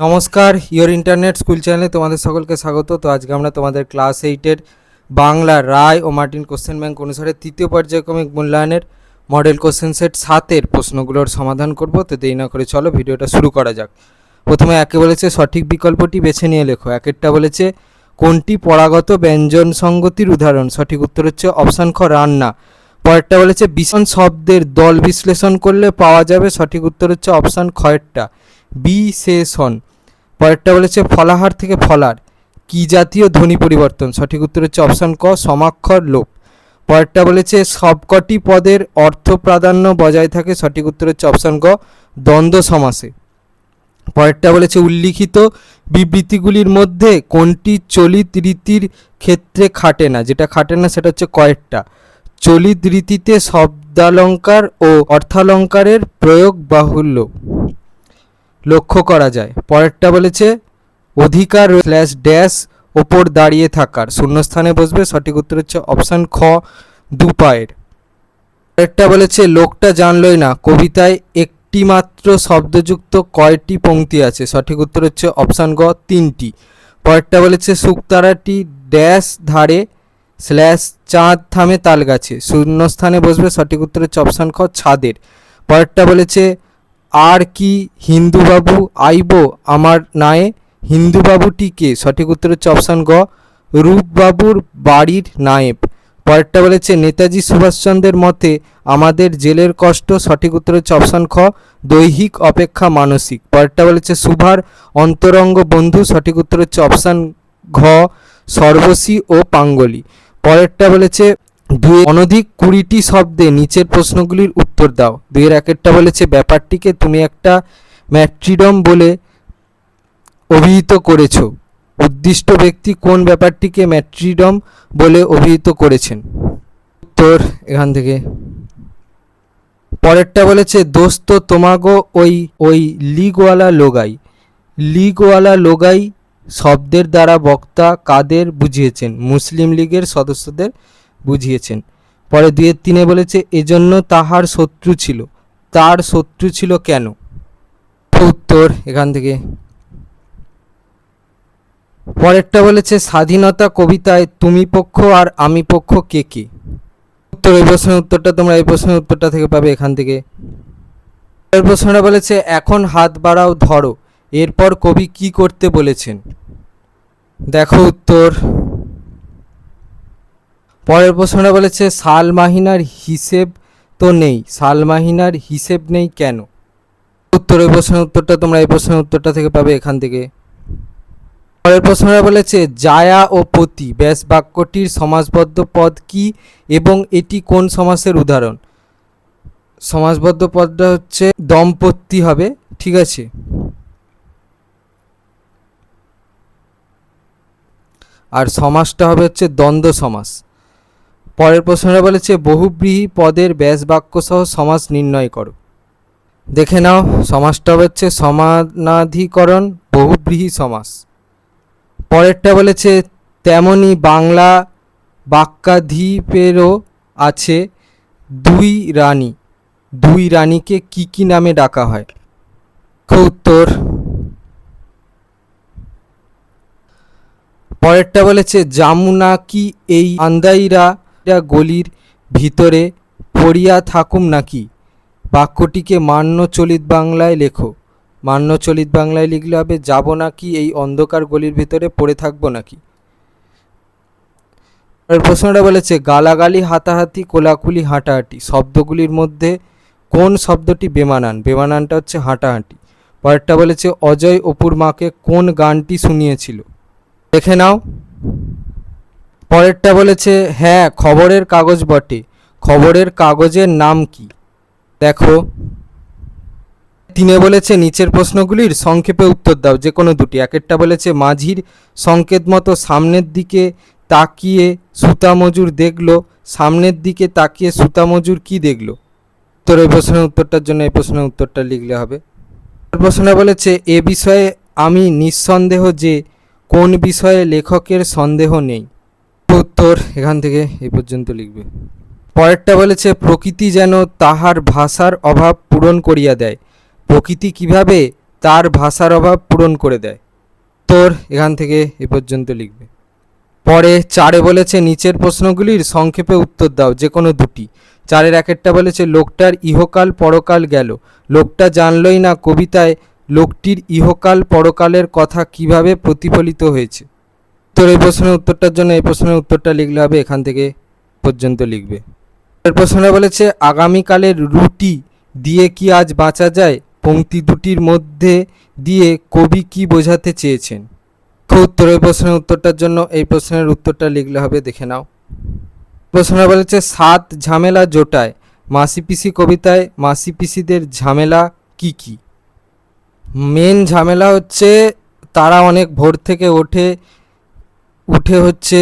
নমস্কার, your internet school চ্যানেলে তোমাদের সকলকে স্বাগত। তো আজকে আমরা তোমাদের ক্লাস 8-এর বাংলা রায় ও মার্টিন কোশ্চেন ব্যাংক অনুসারে তৃতীয় পর্যায়ক্রমিক মূল্যায়নের মডেল কোশ্চেন সেট 7-এর প্রশ্নগুলোর সমাধান করব। তো দেরি না করে চলো ভিডিওটা শুরু করা যাক। প্রথমে একে বলেছে সঠিক বিকল্পটি বেছে নিয়ে লেখো। একেরটা বলেছে কোনটি পরাগত ব্যঞ্জন সঙ্গতির উদাহরণ? সঠিক উত্তর হচ্ছে অপশান খ রান্না। পরেরটা বলেছে বিষণ শব্দের দল বিশ্লেষণ করলে পাওয়া যাবে। সঠিক উত্তর হচ্ছে অপশান খয়েরটা বিশেষণ। পরেরটা বলেছে ফলাহার থেকে ফলার কি জাতীয় ধ্বনি পরিবর্তন? সঠিক উত্তর হচ্ছে অপশান ক সমাক্ষর লোপ। পরেরটা বলেছে সবকটি পদের অর্থ প্রাধান্য বজায় থাকে। সঠিক উত্তর হচ্ছে অপশান ক দ্বন্দ্ব সমাসে। পরেরটা বলেছে উল্লিখিত বিবৃতিগুলির মধ্যে কোনটি চলিত রীতির ক্ষেত্রে খাটে না? যেটা খাটে না সেটা হচ্ছে কয়েকটা। চলিত রীতিতে শব্দালঙ্কার ও অর্থালঙ্কারের প্রয়োগ বাহুল্য লক্ষ্য করা যায়। পরেরটা বলেছে অধিকার স্ল্যাশ ড্যাশ ওপর দাঁড়িয়ে থাকার শূন্যস্থানে বসবে। সঠিক উত্তর হচ্ছে অপশান খ দুপায়ের। পরেরটা বলেছে লোকটা জানলই না কবিতায় একটি মাত্র শব্দযুক্ত কয়টি পংক্তি আছে? সঠিক উত্তর হচ্ছে অপশান গ 3টি। পরেরটা বলেছে শুকতারাটি ড্যাশ ধারে স্ল্যাশ চাঁদ থামে তাল গাছে শূন্যস্থানে বসবে। সঠিক উত্তর হচ্ছে অপশান খ ছাদের। পরেরটা বলেছে আর কি হিন্দুবাবু আইব আমার নায়ে? হিন্দুবাবুটিকে? সঠিক উত্তর হচ্ছে অপশান গ রূপবাবুর বাড়ির নায়েব। পরেরটা বলেছে নেতাজি সুভাষচন্দ্রের মতে আমাদের জেলের কষ্ট। সঠিক উত্তর হচ্ছে অপশান খ দৈহিক অপেক্ষা মানসিক। পরেরটা বলেছে সুভার অন্তরঙ্গ বন্ধু। সঠিক উত্তর হচ্ছে অপশান ঘ সর্বশী ও পাঙ্গলি। পরেরটা বলেছে অনধিক 20টি শব্দে নিচের প্রশ্নগুলির উত্তর দাও। 2-এর একেরটা বলেছে ব্যাপারটিকে তুমি একটা ম্যাট্রিডম বলে অভিহিত করেছ। উদ্দিষ্ট ব্যক্তি কোন ব্যাপারটিকে ম্যাট্রিডম বলে অভিহিত করেছেন? উত্তর এখান থেকে। পরেরটা বলেছে দোস্ত তোমাগো ওই ওই লিগওয়ালা লোগাই। লিগওয়ালা লোগাই শব্দের দ্বারা বক্তা কাদের বুঝিয়েছেন? মুসলিম লীগের সদস্যদের বুঝিয়েছেন। পরে 2-এর 3-এ বলেছে এজন্য তাহার শত্রু ছিল। তার শত্রু ছিল কেন? উত্তর এখান থেকে। পরেরটা বলেছে স্বাধীনতা কবিতায় তুমি পক্ষ আর আমি পক্ষ কে কে? উত্তর এই প্রশ্নের উত্তরটা তোমরা এই প্রশ্নের উত্তরটা থেকে পাবে এখান থেকে। এই প্রশ্নটা বলেছে এখন হাত বাড়াও ধরো এরপর কবি কি করতে বলেছেন? দেখো উত্তর। পরের প্রশ্নটা বলেছে সাল মাহিনার হিসেব তো নেই, সাল মাহিনার হিসেব নেই কেন? উত্তর এই প্রশ্নের উত্তরটা তোমরা এই প্রশ্নের উত্তরটা থেকে পাবে এখান থেকে। পরের প্রশ্নটা বলেছে জায়া ও পতি ব্যাস বাক্যটির সমাসবদ্ধ পদ কি এবং এটি কোন সমাসের উদাহরণ? সমাসবদ্ধ পদটা হচ্ছে দম্পতি হবে, ঠিক আছে। আর সমাসটা হবে হচ্ছে দ্বন্দ্ব সমাস। পরের প্রশ্নটা বলেছে বহুব্রীহি পদের ব্যাস বাক্য সহ সমাস নির্ণয় করো। দেখে নাও সমাসটা হচ্ছে সমানাধিকরণ বহুব্রীহি সমাস। পরেরটা বলেছে তেমনি বাংলা বাক্যাধিপেরও আছে দুই রানী। দুই রানীকে কি কি নামে ডাকা হয়? উত্তর। পরেরটা বলেছে জামুনা কি এই আন্দাইরা গলির ভিতরে পড়িয়া থাকুম নাকি? বাক্যটিকে মান্য চলিত বাংলায় লেখো। মান্য চলিত বাংলায় লিখলে হবে যাব নাকি এই অন্ধকার গলির ভিতরে পড়ে থাকবো নাকি? এর প্রশ্নটা বলেছে গালাগালি হাতাহাতি কোলাকুলি হাঁটাহাঁটি শব্দগুলির মধ্যে কোন শব্দটি বেমানান? বেমানানটা হচ্ছে হাঁটাহাঁটি। পরেরটা বলেছে অজয় অপুর মাকে কোন গানটি শুনিয়েছিল? দেখে নাও। পরেরটা বলেছে হ্যাঁ খবরের কাগজ বটে, খবরের কাগজের নাম কি? দেখো। 3-এ বলেছে নিচের প্রশ্নগুলির সংক্ষেপে উত্তর দাও যে কোনো দুটি। একেরটা বলেছে মাঝির সংকেত মতো সামনের দিকে তাকিয়ে সুতামজুর দেখলো। সামনের দিকে তাকিয়ে সুতামজুর কি দেখলো? তোর এই প্রশ্নের উত্তরটার জন্য এই প্রশ্নের উত্তরটা লিখলে হবে। প্রশ্নটা বলেছে এ বিষয়ে আমি নিঃসন্দেহ যে কোন বিষয়ে লেখকের সন্দেহ নেই। উত্তর এখান থেকে এই পর্যন্ত লিখবে। পরেরটা বলেছে প্রকৃতি যেন তাহার ভাষার অভাব পূরণ করিয়া দেয়। প্রকৃতি কিভাবে তার ভাষার অভাব পূরণ করে দেয়। তোর এখান থেকে এ পর্যন্ত লিখবে। পরে 4 বলেছে নিচের প্রশ্নগুলির সংক্ষেপে উত্তর দাও, যে কোনো দুটি। 4-এর একেরটা বলেছে লোকটার ইহকাল পরকাল গেল, লোকটা জানলই না কবিতায় লোকটির ইহকাল পরকালের কথা কিভাবে প্রতিফলিত হয়েছে। তোর এই প্রশ্নের উত্তরটার জন্য এই প্রশ্নের উত্তরটা লিখলে হবে, এখান থেকে পর্যন্ত লিখবে। এর প্রশ্নটা বলেছে আগামীকালের রুটি দিয়ে কি আজ বাঁচা যায়, পংক্তি দুটির মধ্যে দিয়ে কবি কি বোঝাতে চেয়েছেন। উত্তরের প্রশ্নের উত্তরটার জন্য এই প্রশ্নের উত্তরটা লিখলে হবে, দেখে নাও। প্রশ্নটা বলেছে 7 ঝামেলা জোটায়, মাসি পিসি কবিতায় মাসি পিসিদের ঝামেলা কি কি। মেন ঝামেলা হচ্ছে তারা অনেক ভোর থেকে উঠে হচ্ছে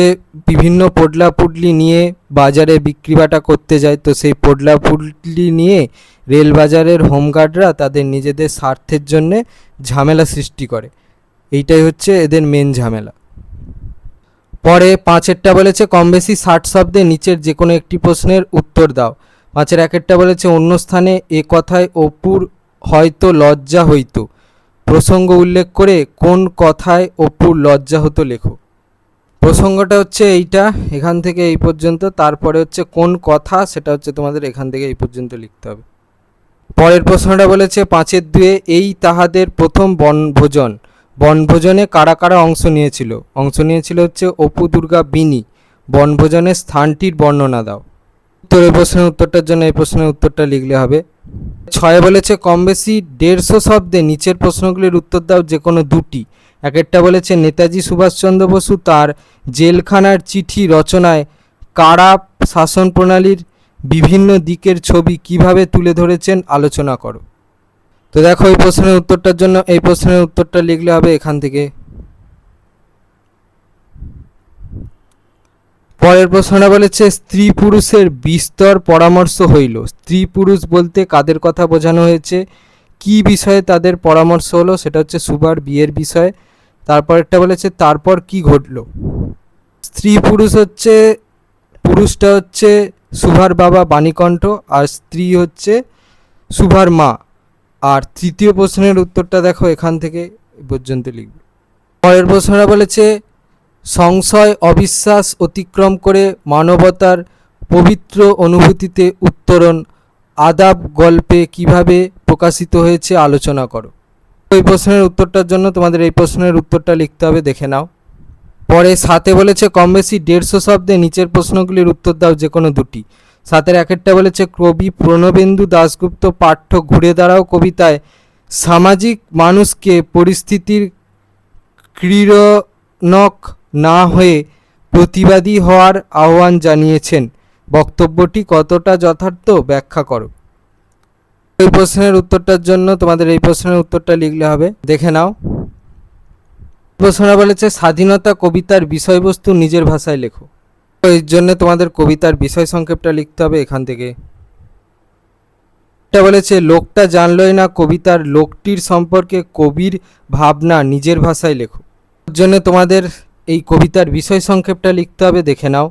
বিভিন্ন পোডলা পুডলি নিয়ে বাজারে বিক্রিবাটা করতে যায়। তো সেই পোডলা পুডলি নিয়ে রেল বাজারের হোমগার্ডরা তাদের নিজেদের স্বার্থের জন্যে ঝামেলা সৃষ্টি করে, এইটাই হচ্ছে এদের মেন ঝামেলা। পরে 5-এরটা বলেছে কম বেশি 60 শব্দে নিচের যে কোনো একটি প্রশ্নের উত্তর দাও। 5-এর একেরটা বলেছে অন্য স্থানে এ কথায় অপুর হয়তো লজ্জা হইতো, প্রসঙ্গ উল্লেখ করে কোন কথায় অপুর লজ্জা হতো লেখো। প্রসঙ্গটা হচ্ছে এইটা, এখান থেকে এই পর্যন্ত। তারপরে হচ্ছে কোন কথা, সেটা হচ্ছে তোমাদের এখান থেকে এই পর্যন্ত লিখতে হবে। পরের প্রশ্নটা বলেছে 5-এর 2 এই তাহাদের প্রথম বনভোজন, বনভোজনে কারা কারা অংশ নিয়েছিল হচ্ছে অপু দুর্গা বিনি, বনভোজনের স্থানটির বর্ণনা দাও। উত্তরের প্রশ্নের উত্তরটার জন্য এই প্রশ্নের উত্তরটা লিখলে হবে। 6 বলেছে কম বেশি 150 শব্দে নিচের প্রশ্নগুলির উত্তর দাও, যে কোনো দুটি। একেরটা বলেছে নেতাজি সুভাষচন্দ্র বসু তার জেলখানার চিঠি রচনায় কারা শাসন প্রণালীর বিভিন্ন দিকের ছবি কিভাবে তুলে ধরেছেন আলোচনা করো। তো দেখো এই প্রশ্নের উত্তরটার জন্য এই প্রশ্নের উত্তরটা লিখলে হবে এখান থেকে। পরের প্রশ্নটা বলেছে স্ত্রী পুরুষের বিস্তর পরামর্শ হইল, স্ত্রী পুরুষ বলতে কাদের কথা বোঝানো হয়েছে, কি বিষয়ে তাদের পরামর্শ হলো, সেটা হচ্ছে সুভার বিয়ের বিষয়ে। তারপরেরটা বলেছে তারপর কি ঘটলো। স্ত্রী পুরুষ হচ্ছে, পুরুষটা হচ্ছে সুভার বাবা বাণীকণ্ঠ আর স্ত্রী হচ্ছে সুভার মা। আর তৃতীয় প্রশ্নের উত্তরটা দেখো এখান থেকে পর্যন্ত লিখবে। পরের প্রশ্নটা বলেছে সংশয় অবিশ্বাস অতিক্রম করে মানবতার পবিত্র অনুভূতিতে উত্তরণ আদাব গল্পে কিভাবে প্রকাশিত হয়েছে আলোচনা করো। এই প্রশ্নের উত্তরটার জন্য তোমাদের এই প্রশ্নের উত্তরটা লিখতে হবে, দেখে নাও। পরে 7 বলেছে কম বেশি 150 শব্দে নিচের প্রশ্নগুলির উত্তর দাও, যে কোনো দুটি। 7-এর একেরটা বলেছে কবি প্রণবেন্দু দাশগুপ্ত পাঠ্য ঘুরে দাঁড়াও কবিতায় সামাজিক মানুষকে পরিস্থিতির ক্রীড়নক না হয়ে প্রতিবাদী হওয়ার আহ্বান জানিয়েছেন, বক্তব্যটি কতটা যথার্থ ব্যাখ্যা করো। এই প্রশ্নের উত্তরটার জন্য তোমাদের এই প্রশ্নের উত্তরটা লিখলে হবে, দেখে নাও। প্রশ্নটা বলেছে স্বাধীনতা কবিতার বিষয়বস্তু নিজের ভাষায় লেখো। তো এর জন্য তোমাদের কবিতার বিষয় সংক্ষেপটা লিখতে হবে এখান থেকে। এটা বলেছে লোকটা জানলই না কবিতার লোকটির সম্পর্কে কবির ভাবনা নিজের ভাষায় লেখো। এর জন্য তোমাদের এই কবিতার বিষয় সংক্ষেপটা লিখতে হবে, দেখে নাও।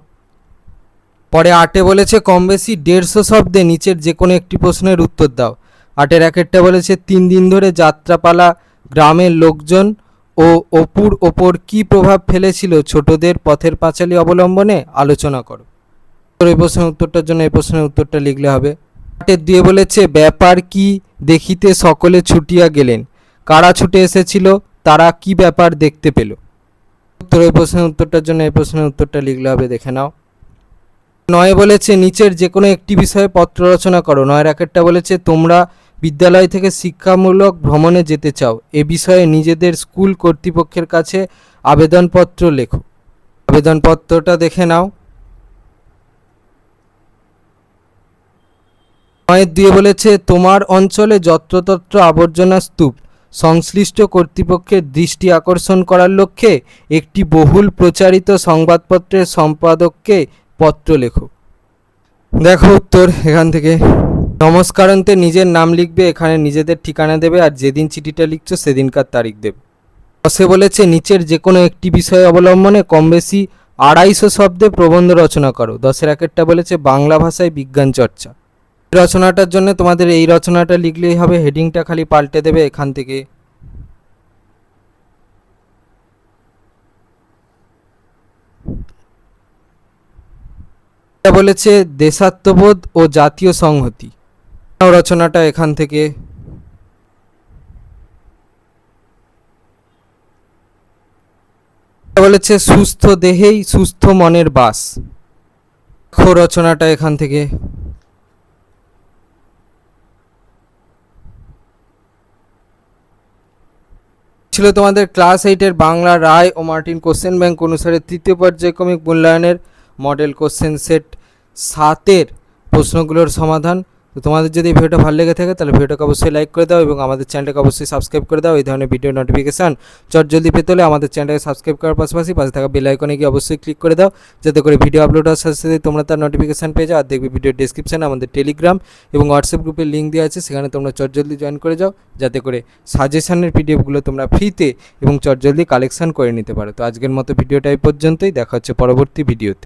পরে 8 বলেছে কম বেশি 150 শব্দে নিচের যে কোনো একটি প্রশ্নের উত্তর দাও। 8-এর একেরটা বলেছে 3 দিন ধরে যাত্রাপালা গ্রামের লোকজন ও অপুর ওপর কী প্রভাব ফেলেছিল ছোটদের পথের পাঁচালী অবলম্বনে আলোচনা করো। এই প্রশ্নের উত্তরটার জন্য এই প্রশ্নের উত্তরটা লিখলে হবে। 8-এর 2 বলেছে ব্যাপার কি দেখিতে সকলে ছুটিয়া গেলেন, কারা ছুটে এসেছিল, তারা কি ব্যাপার দেখতে পেল। এই প্রশ্নের উত্তরটার জন্য এই প্রশ্নের উত্তরটা লিখলে হবে, দেখে নাও। 9 বলেছে নিচের যে কোনো একটি বিষয়ে পত্র রচনা করো। 9-এর একেরটা বলেছে তোমরা বিদ্যালয় থেকে শিক্ষামূলক ভ্রমণে যেতে চাও, এ বিষয়ে নিজেদের স্কুল কর্তৃপক্ষের কাছে আবেদনপত্র লেখো। আবেদনপত্রটা দেখে নাও। 9-এর 2 বলেছে তোমার অঞ্চলে যত্রতত্র আবর্জনা স্তূপ, সংশ্লিষ্ট কর্তৃপক্ষের দৃষ্টি আকর্ষণ করার লক্ষ্যে একটি বহুল প্রচারিত সংবাদপত্রের সম্পাদককে পত্র লেখো। দেখো উত্তর এখান থেকে। নমস্কারান্তে নিজের নাম লিখবে, এখানে নিজেদের ঠিকানা দেবে আর যেদিন চিঠিটা লিখছো সেদিনকার তারিখ দেবে। 10 বলেছে নিচের যে কোনো একটি বিষয় অবলম্বনে কম বেশি 250 শব্দে প্রবন্ধ রচনা করো। 10-এর একেরটা বলেছে বাংলা ভাষায় বিজ্ঞান চর্চা। রচনাটার জন্য তোমাদের এই রচনাটা লিখলেই হবে, হেডিংটা খালি পাল্টে দেবে এখান থেকে। এটা বলেছে দেশাত্মবোধ ও জাতীয় সংহতি। রচনাটা এখান থেকে। এটা বলেছে সুস্থ দেহেই সুস্থ মনের বাস। রচনাটা এখান থেকে। ছিল তোমাদের ক্লাস 8-এর বাংলা রায় ও মার্টিন কোশ্চেন ব্যাংক অনুসারে তৃতীয় পর্যায়ক্রমিক মূল্যায়নের মডেল কোশ্চেন সেট 7-এর প্রশ্নগুলোর সমাধান। তো তোমাদের যদি ভিডিওটা ভালো লেগে থাকে তাহলে ভিডিওটাকে অবশ্যই লাইক করে দাও এবং আমাদের চ্যানেলটাকে অবশ্যই সাবস্ক্রাইব করে দাও। এই ধরনের ভিডিও নোটিফিকেশান জলদি পেতে হলে আমাদের চ্যানেলটাকে সাবস্ক্রাইব করার পাশাপাশি পাশে থাকা বেল আইকনে গিয়ে অবশ্যই ক্লিক করে দাও, যাতে করে ভিডিও আপলোড হওয়ার সাথে সাথে তোমরা তার নোটিফিকেশান পেয়ে যাও। আর দেখবে ভিডিও ডেসক্রিপশানে আমাদের টেলিগ্রাম এবং হোয়াটসঅ্যাপ গ্রুপের লিঙ্ক দেওয়া আছে, সেখানে তোমরা জলদি জয়েন করে যাও, যাতে করে সাজেশনের পিডিএফগুলো তোমরা ফ্রিতে এবং জলদি কালেকশান করে নিতে পারো। তো আজকের মতো ভিডিওটা এই পর্যন্তই, দেখা হচ্ছে পরবর্তী ভিডিওতে।